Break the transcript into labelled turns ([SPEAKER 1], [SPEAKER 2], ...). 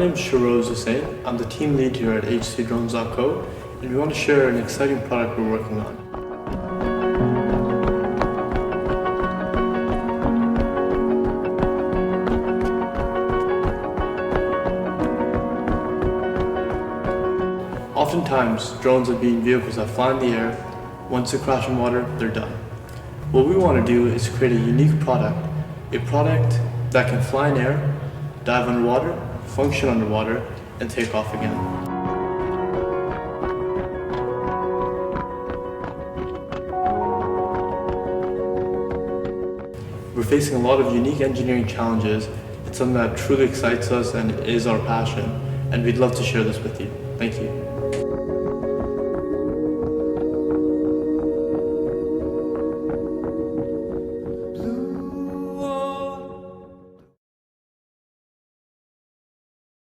[SPEAKER 1] name is Hussein. I'm the team lead here at H2Drones.co, and we want to share an exciting product we're working on. Oftentimes, drones are being vehicles that fly in the air. Once they crash in water, they're done. What we want to do is create a unique product that can fly in air, dive underwater, function underwater, and take off again. We're facing a lot of unique engineering challenges. It's something that truly excites us and is our passion, and we'd love to share this with you.